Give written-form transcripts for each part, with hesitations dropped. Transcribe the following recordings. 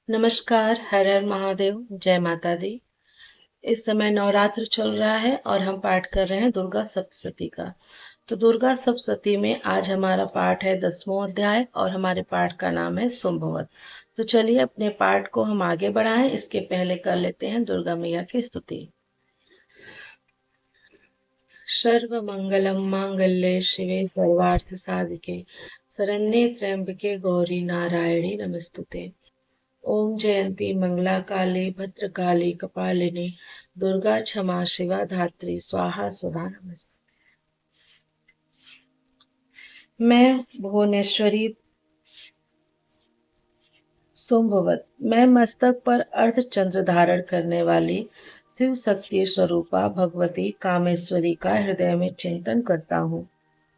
नमस्कार, हर हर महादेव, जय माता दी। इस समय नवरात्र चल रहा है और हम पाठ कर रहे हैं दुर्गा सप्तशती का। तो दुर्गा सप्तशती में आज हमारा पाठ है 10वां अध्याय और हमारे पाठ का नाम है शुंभवत। तो चलिए अपने पाठ को हम आगे बढ़ाएं, इसके पहले कर लेते हैं दुर्गा मैया की स्तुति। सर्वमंगलम मांगल्ये शिवे सर्वार्थ साधिके शरण्ये त्र्यंबके गौरी नारायणी नमस्तुते। ओम जयंती मंगला काली भद्रकाली कपालिनी दुर्गा क्षमा शिवा धात्री स्वाहा सुधा नमस्ते। मैं भुवनेश्वरी शुंभवत, मैं मस्तक पर अर्ध चंद्र धारण करने वाली शिव शक्ति स्वरूपा भगवती कामेश्वरी का हृदय में चिंतन करता हूँ।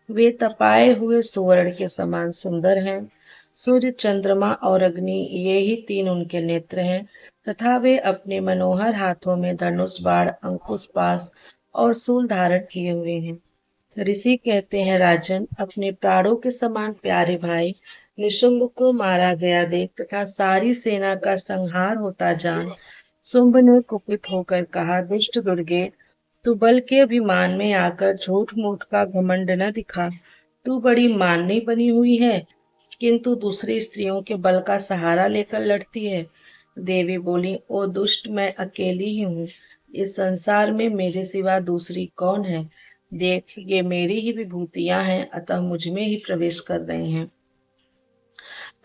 वे तपाए हुए सुवर्ण के समान सुंदर हैं। सूर्य, चंद्रमा और अग्नि, ये ही तीन उनके नेत्र हैं तथा वे अपने मनोहर हाथों में धनुष, बाण, अंकुश, पाश और शूल धारण किए हुए हैं। ऋषि कहते हैं, राजन, अपने प्राणों के समान प्यारे भाई निशुंभ को मारा गया देख तथा सारी सेना का संहार होता जान शुंभ ने कुपित होकर कहा, दुष्ट दुर्गे, तू बल के अभिमान में आकर झूठ मूठ का घमंड न दिखा। तू बड़ी माननी बनी हुई है, किंतु दूसरी स्त्रियों के बल का सहारा लेकर लड़ती है। देवी बोली, ओ दुष्ट, मैं अकेली ही हूँ। इस संसार में मेरे सिवा दूसरी कौन है? देख, ये मेरी ही विभूतियां हैं, अतः मुझ में ही प्रवेश कर रही हैं।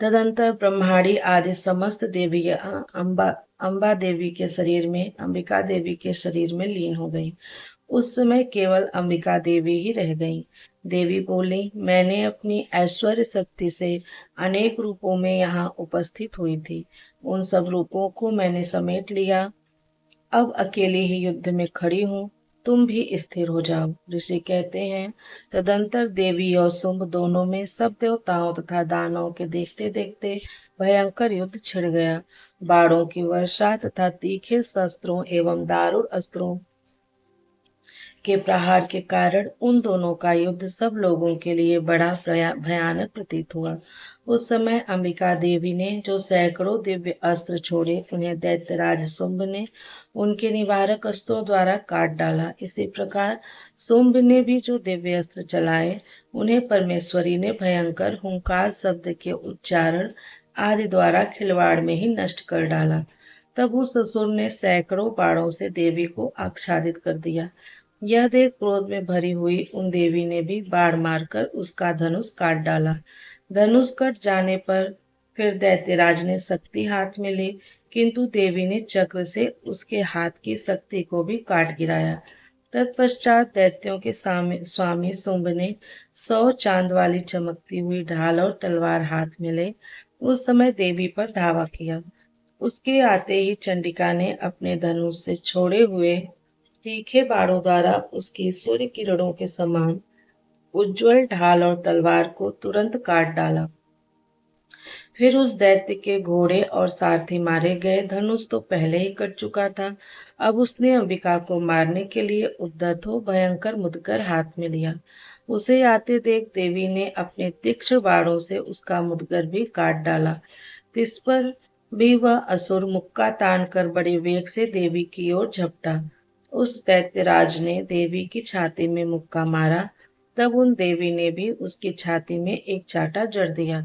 तदंतर ब्रह्माणी आदि समस्त देवियां अंबा देवी के शरीर में, अंबिका देवी के शरीर में लीन हो गई। उस समय केवल अंबिका देवी ही रह गईं। देवी बोली, मैंने अपनी ऐश्वर्य शक्ति से अनेक रूपों में यहाँ उपस्थित हुई थी। उन सब रूपों को मैंने समेट लिया। अब अकेली ही युद्ध में खड़ी हूँ, तुम भी स्थिर हो जाओ। ऋषि कहते हैं, तदंतर देवी और शुंभ दोनों में सब देवताओं तथा दानवों के देखते देखते भयंकर युद्ध छिड़ गया। बाणों की वर्षा तथा तीखे शस्त्रों एवं दारुण अस्त्रों के प्रहार के कारण उन दोनों का युद्ध सब लोगों के लिए बड़ा भयानक प्रतीत हुआ। उस समय अंबिका देवी ने जो सैकड़ों दिव्य अस्त्र छोड़े, उन्हें दैत्यराज शुंभ ने उनके निवारक अस्त्रों द्वारा काट डाला। इसी प्रकार शुंभ ने भी जो दिव्य अस्त्र चलाए, उन्हें परमेश्वरी ने भयंकर हुंकार शब्द के उच्चारण आदि द्वारा खिलवाड़ में ही नष्ट कर डाला। तब उस असुर ने सैकड़ों बाणों से देवी को आच्छादित कर दिया। यह देख क्रोध में भरी हुई उन देवी ने भी बाण मारकर उसका धनुष काट डाला। धनुष कट जाने पर फिर दैत्यराज ने शक्ति हाथ में ली, किंतु देवी ने चक्र से उसके हाथ की शक्ति को भी काट गिराया। तत्पश्चात दैत्यों के स्वामी शुंभ ने 100 चांद वाली चमकती हुई ढाल और तलवार हाथ में ले उस समय देवी पर धावा किया। उसके आते ही चंडिका ने अपने धनुष से छोड़े हुए तीखे बाणों द्वारा उसकी सूर्य किरणों के समान उज्जवल ढाल और तलवार को तुरंत काट डाला। फिर उस दैत्य के घोड़े और सारथी मारे गए। धनुष तो पहले ही कट चुका था। अब उसने अंबिका को मारने के लिए उद्यत हो भयंकर मुदगर हाथ में लिया। उसे आते देख देवी ने अपने तीक्ष्ण बाणों से उसका मुदगर भी काट डाला। इस पर भी वह असुर मुक्का तान कर बड़े वेग से देवी की ओर झपटा। उस दैत्यराज ने देवी की छाती में मुक्का मारा। तब उन देवी ने भी उसकी छाती में एक चाटा जड़ दिया।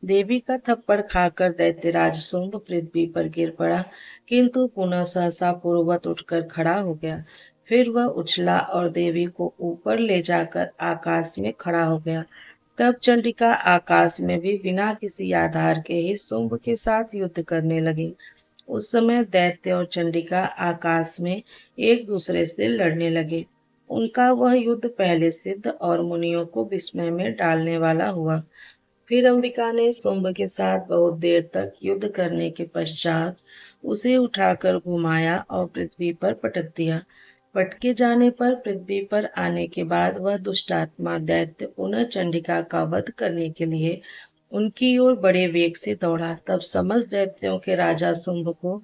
देवी का थप्पड़ खाकर दैत्यराज शुंभ पृथ्वी पर गिर पड़ा, किंतु पुनः सहसा पूर्ववत उठकर खड़ा हो गया। फिर वह उछला और देवी को ऊपर ले जाकर आकाश में खड़ा हो गया। तब चंडिका आकाश में भी बिना किसी आधार के ही शुंभ के साथ युद्ध करने लगी। उस समय दैत्य और चंडिका आकाश में एक दूसरे से लड़ने लगे। उनका वह युद्ध पहले सिद्ध और मुनियों को विस्मय में डालने वाला हुआ। फिर अंबिका ने शुंभ के साथ बहुत देर तक युद्ध करने के पश्चात उसे उठाकर घुमाया और पृथ्वी पर पटक दिया। पटके जाने पर पृथ्वी पर आने के बाद वह दुष्टात्मा दैत्य पुनः चंडिका का वध करने के लिए उनकी ओर बड़े वेग से दौड़ा। तब समस्त दैत्यों के राजा शुंभ को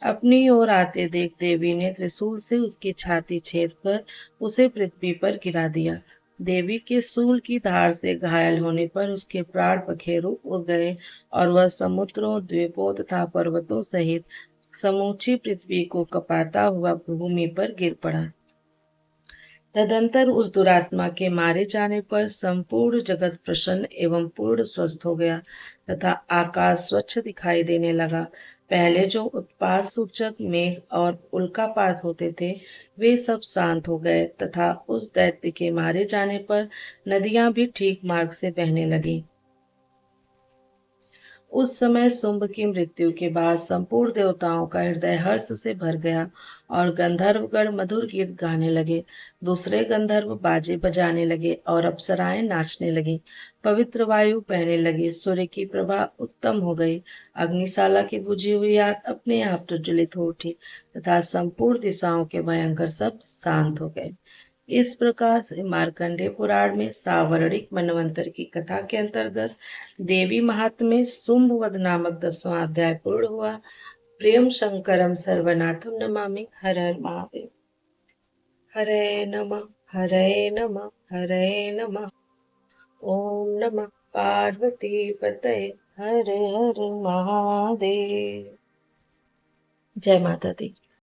अपनी ओर आते देख देवी ने त्रिशूल से उसकी छाती छेद कर उसे पृथ्वी पर गिरा दिया। देवी के शूल की धार से घायल होने पर उसके प्राण पखेरु उड़ गए और वह समुद्रों, द्वीपों तथा पर्वतों सहित समूची पृथ्वी को कपाता हुआ भूमि पर गिर पड़ा। तदंतर उस दुरात्मा के मारे जाने पर संपूर्ण जगत प्रसन्न एवं पूर्ण स्वस्थ हो गया तथा आकाश स्वच्छ दिखाई देने लगा। पहले जो उत्पात सूचक मेघ और उल्कापात होते थे, वे सब शांत हो गए तथा उस दैत्य के मारे जाने पर नदियां भी ठीक मार्ग से बहने लगी। उस समय शुंभ की मृत्यु के बाद संपूर्ण देवताओं का हृदय हर्ष से भर गया और गंधर्वगण मधुर गीत गाने लगे। दूसरे गंधर्व बाजे बजाने लगे और अप्सराएं नाचने लगी। पवित्र वायु बहने लगी, सूर्य की प्रभा उत्तम हो गई, अग्निशाला की बुझी हुई आग अपने आप प्रज्वलित हो उठी तथा संपूर्ण दिशाओं के भयंकर शब्द शांत हो गए। इस प्रकार से मार्कंडेय पुराण में सावर्णिक मनवंतर की कथा के अंतर्गत देवी महात्म्य शुंभवध नामक 10वां अध्याय पूर्ण हुआ। प्रेम शंकरम सर्वनाथम नमामि। हर हर महादेव। हरे नमः। हरे नमः। हरे नमः। ओम नमः पार्वती पतये। हर हर महादेव। जय माता दी।